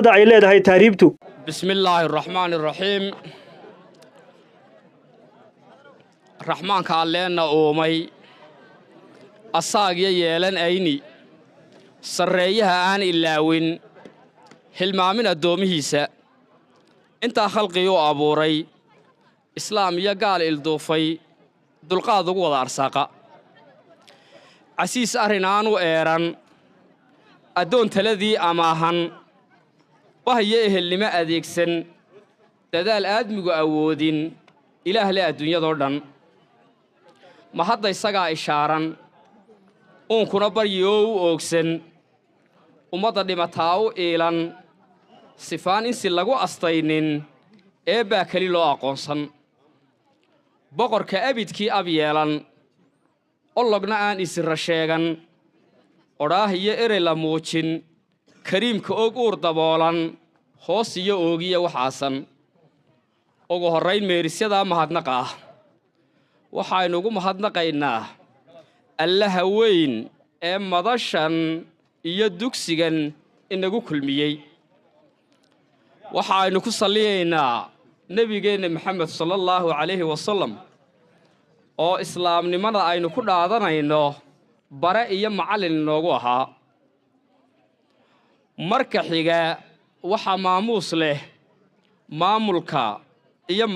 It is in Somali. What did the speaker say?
ay leedahay taariibtu. Bismillahir Rahmanir Rahim. Rahmaanka Alleena oomay asaagiya yeelan ayni sarreeyaha aan ilaawin hilmaamin addoomihiisa inta khalqiyo abuuray islaam iyo gaal ildoofay dulqaad ugu wada arsaaqa casiis arinaanu eeran addoon taladii amaahan wahaye ehelnimo adeegsan dadaal aadmigu awoodin ilaah le adduunyadoo dhan ma hadda isagaa ishaaran uunkuna baryoo u oogsan ummadda dhimataa u iilan sifaan insi lagu astaynin eebbaa keli loo aqoonsan boqorka abidkii ab yeelan ologna aan isirra sheegan odhaah iyo erey la muujin kariimka og uur daboolan hoos iyo oogiya waxaasan ugu horrayn meerisyadaa mahadnaqa ah waxaynu ugu mahadnaqaynaa allaha weyn ee madashan iyo dugsigan inagu kulmiyey waxaynu ku salliyaynaa nebigeenna maxamed sallallahu calayhi wasallam oo islaamnimada aynu ku dhaadanayno bare iyo macallin inoogu ahaa marka xiga waxaa maamuus leh maamulka iyo